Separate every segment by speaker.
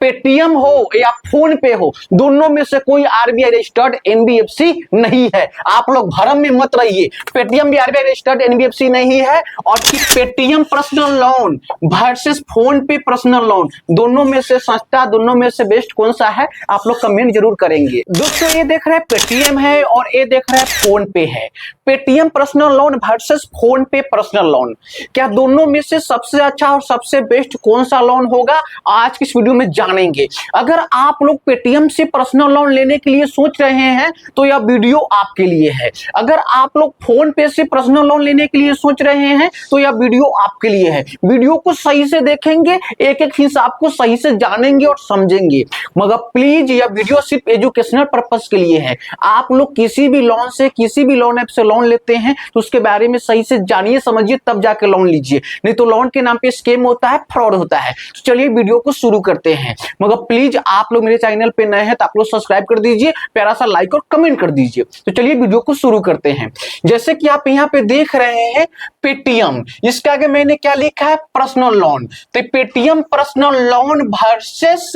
Speaker 1: Paytm हो या phone पे हो, दोनों में से कोई आरबीआई रजिस्टर्ड एनबीएफसी नहीं है। आप लोग भ्रम में मत रहिए, पेटीएम भी आरबीआई रजिस्टर्ड एनबीएफसी नहीं है। और कि Paytm personal loan versus phone पे पर्सनल लोन, दोनों में से सस्ता, दोनों में से बेस्ट कौन सा है, आप लोग कमेंट जरूर करेंगे। दोस्तों ये देख रहे हैं पेटीएम है और ये देख रहे हैं फोन पे है। Paytm personal loan versus phone पे पर्सनल लोन, क्या दोनों में से सबसे अच्छा और सबसे बेस्ट कौन सा लोन होगा, आज की इस वीडियो में जानेंगे। अगर आप लोग पेटीएम से पर्सनल लोन लेने के लिए सोच रहे हैं तो यह वीडियो आपके लिए है। अगर आप लोग फोन पे से पर्सनल लोन लेने के लिए सोच रहे हैं तो यह वीडियो आपके लिए है। वीडियो को सही से देखेंगे, एक एक हिसाब को सही से जानेंगे और समझेंगे। मगर प्लीज यह वीडियो सिर्फ एजुकेशनल पर्पस के लिए है। आप लोग किसी भी लोन से, किसी भी लोन ऐप से लोन लेते हैं तो उसके बारे में सही से जानिए, समझिए, तब जाके लोन लीजिए। नहीं तो लोन के नाम पे स्कैम होता है, फ्रॉड होता है। तो चलिए वीडियो को शुरू करते हैं। मगर प्लीज आप लोग मेरे चैनल पे नए हैं तो आप लोग सब्सक्राइब कर दीजिए, प्यारा सा लाइक और कमेंट कर दीजिए। तो चलिए वीडियो को शुरू करते हैं। जैसे कि आप यहाँ पे देख रहे हैं पेटीएम, इसके आगे मैंने क्या लिखा है, पर्सनल लोन। तो Paytm personal loan versus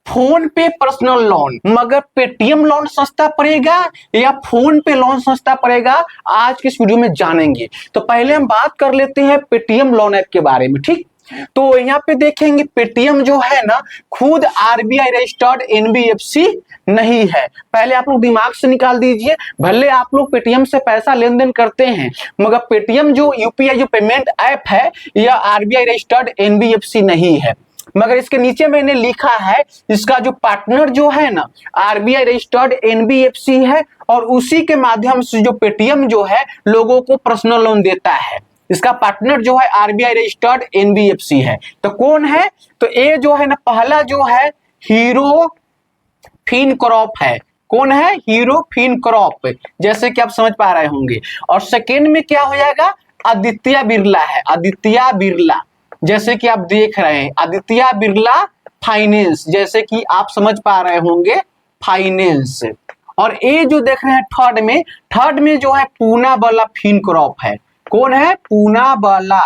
Speaker 1: phone पे पर्सनल लोन, मगर पेटीएम लोन सस्ता पड़ेगा या फोन पे लोन सस्ता पड़ेगा, आज के इस वीडियो में जानेंगे। तो पहले हम बात कर लेते हैं पेटीएम लोन ऐप के बारे में, ठीक। तो यहाँ पे देखेंगे पेटीएम जो है ना, खुद आरबीआई रजिस्टर्ड एनबीएफसी नहीं है। पहले आप लोग दिमाग से निकाल दीजिए, भले आप लोग पेटीएम से पैसा लेन देन करते हैं, मगर पेटीएम जो यूपीआई जो पेमेंट ऐप है, यह आरबीआई रजिस्टर्ड एनबीएफसी नहीं है। मगर इसके नीचे मैंने लिखा है, इसका जो पार्टनर जो है ना, आरबीआई रजिस्टर्ड एनबीएफसी है, और उसी के माध्यम से जो पेटीएम जो है लोगों को पर्सनल लोन देता है। इसका पार्टनर जो है आरबीआई रजिस्टर्ड एनबीएफसी है। तो कौन है, तो ये जो है ना, पहला जो है हीरो फिनकॉर्प है। कौन है, हीरो फिनकॉर्प, जैसे कि आप समझ पा रहे होंगे। और सेकेंड में क्या हो जाएगा, आदित्य बिरला है, आदित्य बिरला, जैसे कि आप देख रहे हैं, आदित्य बिरला फाइनेंस, जैसे कि आप समझ पा रहे होंगे, फाइनेंस। और ये जो देख रहे हैं थर्ड में जो है पूनावाला फिनकॉर्प है। कौन है, पूनावाला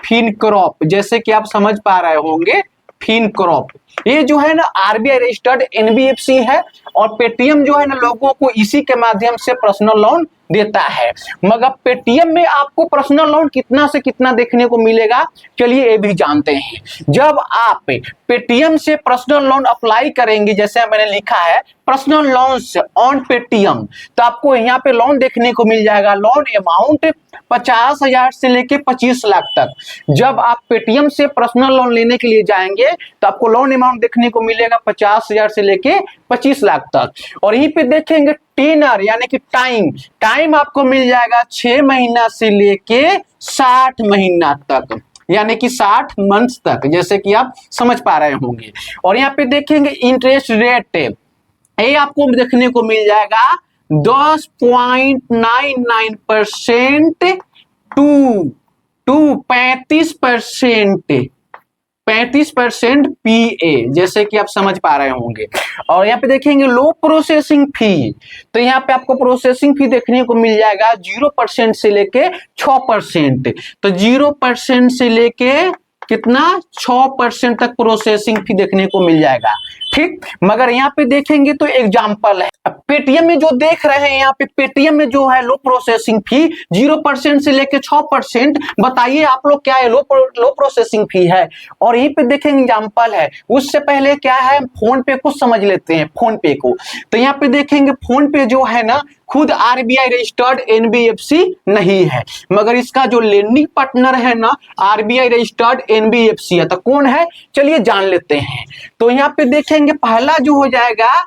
Speaker 1: फिनकॉर्प, जैसे कि आप समझ पा रहे होंगे, फिनकॉर्प। ये जो है ना आरबीआई रजिस्टर्ड एनबीएफसी है, और पेटीएम जो है ना लोगों को इसी के माध्यम से पर्सनल लोन देता है। मगर पेटीएम में आपको पर्सनल लोन कितना से कितना देखने को मिलेगा, चलिए ये भी जानते हैं। जब आप पेटीएम से पर्सनल लोन अप्लाई करेंगे, जैसे मैंने लिखा है पर्सनल लोन्स ऑन पेटीएम, तो आपको यहाँ पे लोन देखने को मिल जाएगा। लोन अमाउंट 50,000 से लेके 25 लाख तक। जब आप पेटीएम से पर्सनल लोन लेने के लिए जाएंगे तो आपको लोन अमाउंट देखने को मिलेगा 50,000 से लेके 25 लाख तक। और यहीं पे देखेंगे टेनर यानी कि टाइम आपको मिल जाएगा 6 महीना से लेके 60 महीना तक, यानी कि 60 मंथ्स तक, जैसे कि आप समझ पा रहे होंगे। और यहाँ पे देखेंगे इंटरेस्ट रेट, ये आपको देखने को मिल जाएगा 10.99% टू 35% पीए, जैसे कि आप समझ पा रहे होंगे। और यहाँ पे देखेंगे लो प्रोसेसिंग फी, तो यहाँ पे आपको प्रोसेसिंग फी देखने को मिल जाएगा 0% से लेके 6%। तो 0% से लेके कितना, 6% तक प्रोसेसिंग फी देखने को मिल जाएगा, ठीक। मगर यहाँ पे देखेंगे तो एग्जाम्पल है, पेटीएम में जो देख रहे हैं, यहाँ पे पेटीएम में जो है लो प्रोसेसिंग फी 0% से लेके 6%। बताइए आप लोग क्या है, लो प्रोसेसिंग फी है। और यहीं पे देखेंगे एग्जाम्पल है। उससे पहले क्या है, फोन पे को समझ लेते हैं, फोन पे को। तो यहाँ पे देखेंगे फोन पे जो है ना, खुद आरबीआई रजिस्टर्ड एनबीएफसी नहीं है, मगर इसका जो लेंडिंग पार्टनर है ना, आरबीआई रजिस्टर्ड एनबीएफसी है। तो कौन है, चलिए जान लेते हैं। तो यहाँ पे देखेंगे पहला जो हो जाएगा,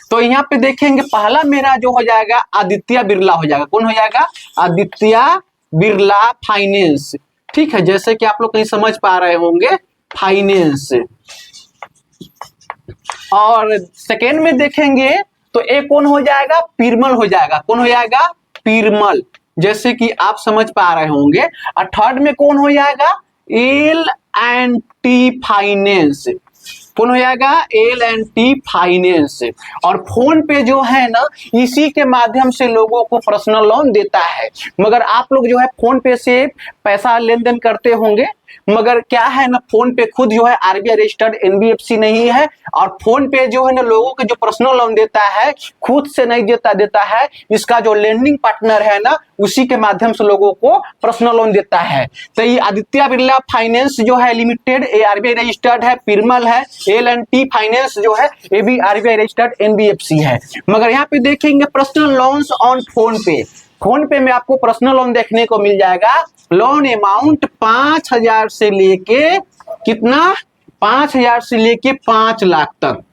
Speaker 1: तो यहाँ पे देखेंगे पहला मेरा जो हो जाएगा आदित्य बिरला हो जाएगा। कौन हो जाएगा, आदित्य बिरला फाइनेंस, ठीक है, जैसे कि आप लोग कहीं समझ पा रहे होंगे, फाइनेंस। और सेकेंड में देखेंगे तो एक कौन हो जाएगा, पीरमल हो जाएगा। कौन हो जाएगा, पीरमल, जैसे कि आप समझ पा रहे होंगे। और थर्ड में कौन हो जाएगा, L&T फाइनेंस। कौन हो जाएगा, L&T फाइनेंस। और फोन पे जो है ना, इसी के माध्यम से लोगों को पर्सनल लोन देता है। मगर आप लोग जो है फोन पे से पैसा लेन देन करते होंगे, मगर क्या है ना, फोन पे खुद जो है आरबीआई रजिस्टर्ड एनबीएफसी नहीं है, और फोन पे जो है ना लोगों के जो पर्सनल लोन देता है खुद से नहीं देता है, इसका जो लेंडिंग पार्टनर है ना उसी के माध्यम से लोगों को पर्सनल लोन देता है। तो ये आदित्य बिरला फाइनेंस जो है लिमिटेड, ये आरबीआई रजिस्टर्ड है। पिरमल है, L&T फाइनेंस जो है ये भी आरबीआई रजिस्टर्ड एनबीएफसी है। मगर यहाँ पे देखेंगे पर्सनल लोन्स ऑन फोन पे, फोन पे में आपको पर्सनल लोन देखने को मिल जाएगा। लोन अमाउंट 5,000 से लेके कितना, 5,000 से लेके 5 लाख तक,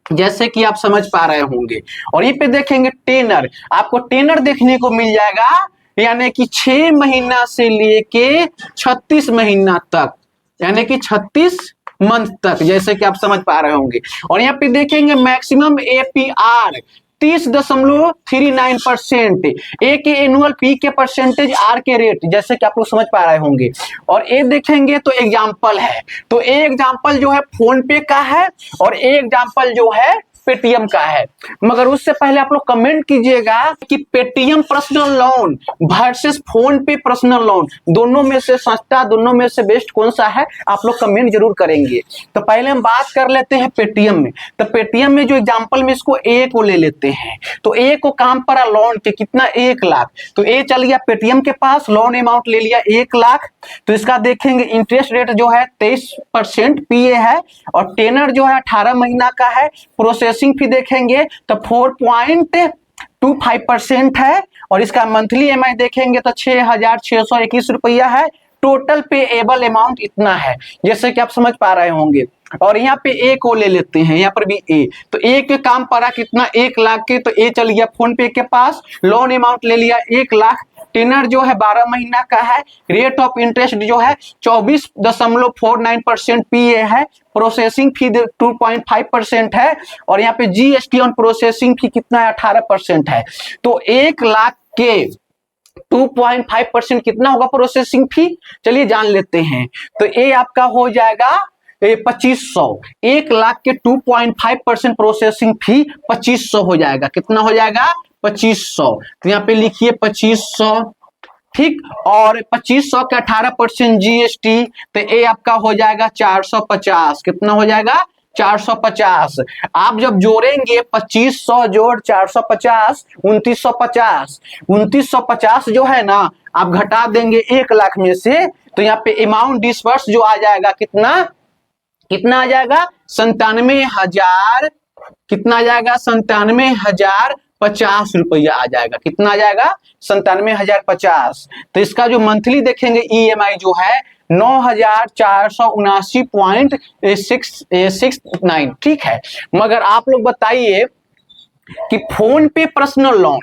Speaker 1: जैसे कि आप समझ पा रहे होंगे। और ये पे देखेंगे टेनर, आपको टेनर देखने को मिल जाएगा, यानी कि 6 महीना से लेके 36 महीना तक, यानी कि 36 मंथ तक, जैसे कि आप समझ पा रहे होंगे। और यहाँ पे देखेंगे मैक्सिमम एपीआर 30.39%, ए के एनुअल, पी के परसेंटेज, आर के रेट, जैसे कि आप लोग समझ पा रहे होंगे। और ए देखेंगे तो एग्जाम्पल है, तो ए एग्जाम्पल जो है फोन पे का है और ए एग्जाम्पल जो है पेटीएम का है। मगर उससे पहले आप लोग कमेंट कीजिएगा कि Paytm personal loan versus phone पे पर्सनल लोन, दोनों में से सस्ता, दोनों में से बेस्ट कौन सा है, आप लोग कमेंट जरूर करेंगे। तो पहले हम बात कर लेते हैं पेटीएम में। तो पेटीएम में जो एग्जांपल में इसको ए को ले लेते हैं, तो ए को काम पड़ा लोन के कितना, 1 लाख, तो ए चल गया पेटीएम के पास, लोन अमाउंट ले लिया 1 लाख। तो इसका देखेंगे इंटरेस्ट रेट जो है 23% पीए है, और टेनर जो है 18 महीना का है। प्रोसेसिंग फी देखेंगे तो 4.25% है, और इसका मंथली ईएमआई देखेंगे तो 6,621 रुपया है। टोटल पेएबल अमाउंट इतना है, जैसे कि आप समझ पा रहे होंगे। और यहाँ पे ए को ले लेते हैं, यहाँ पर भी ए, तो ए के काम पड़ा कितना, 1 लाख के, तो ए चल गया फोन पे के पास, लोन अमाउंट ले लिया 1 लाख। टेनर जो है 12 महीना का है। रेट ऑफ इंटरेस्ट जो है 24.49% पीए है। प्रोसेसिंग फी 2.5% है, और यहाँ पे जीएसटी ऑन प्रोसेसिंग फी कितना है, 18% है। तो 1 लाख के 2.5% कितना होगा प्रोसेसिंग फी, चलिए जान लेते हैं। तो ये आपका हो जाएगा 2500, 1 लाख के 2.5% प्रोसेसिंग फी 2500 हो जाएगा। कितना हो जाएगा, 2500। तो यहाँ पे लिखिए 2500, ठीक। और 2500 के 18% जीएसटी, तो ये आपका हो जाएगा 450। कितना हो जाएगा, 450। आप जब जोड़ेंगे 2500 जोड़ 450, 2950, 2950 जो है ना आप घटा देंगे 1 लाख में से, तो यहाँ पे अमाउंट डिसबर्स जो आ जाएगा कितना, कितना आ जाएगा, 97,000, कितना आ जाएगा, 97,050 रुपया आ जाएगा। कितना आ जाएगा, 97,050। तो इसका जो मंथली देखेंगे ईएमआई जो है 9,479.669, ठीक है। मगर आप लोग बताइए कि फोन पे पर्सनल लोन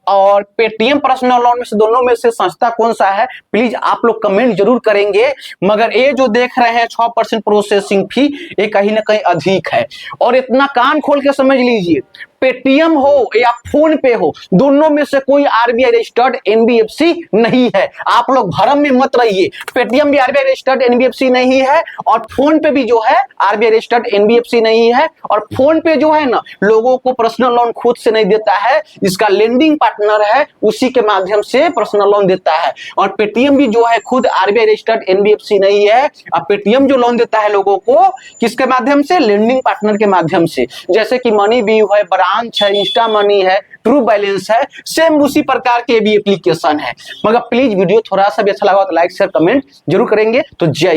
Speaker 1: और पेटीएम पर्सनल लोन में से दोनों में से सस्ता कौन सा है, प्लीज आप लोग कमेंट जरूर करेंगे। मगर ये जो देख रहे हैं 6% प्रोसेसिंग फी, ये कहीं ना कहीं अधिक है। और इतना कान खोल के समझ लीजिए, पेटीएम हो या फोन पे हो, दोनों में से कोई आरबीआई रजिस्टर्ड एनबीएफसी नहीं है। आप लोग भरम में मत रहिए, पेटीएम भी आरबीआई रजिस्टर्ड एनबीएफसी नहीं है, और फोन पे भी जो है आरबीआई रजिस्टर्ड एनबीएफसी नहीं है। और फोन पे जो है ना लोगों को पर्सनल लोन खुद से नहीं देता है, इसका लेंडिंग पार्टनर है, उसी के माध्यम से पर्सनल लोन देता है। और पेटीएम भी जो है खुद आरबीआई रजिस्टर्ड एनबीएफसी नहीं है। अब पेटीएम जो लोन देता है लोगों को किसके माध्यम से, लेंडिंग पार्टनर के माध्यम से, जैसे कि मनी व्यू है, ब्रांच है, इंस्टा मनी है, ट्रू बैलेंस है, सेम उसी प्रकार के भी एप्लीकेशन है। मगर प्लीज वीडियो थोड़ा सा भी अच्छा लगा तो लाइक शेयर कमेंट जरूर करेंगे। तो जय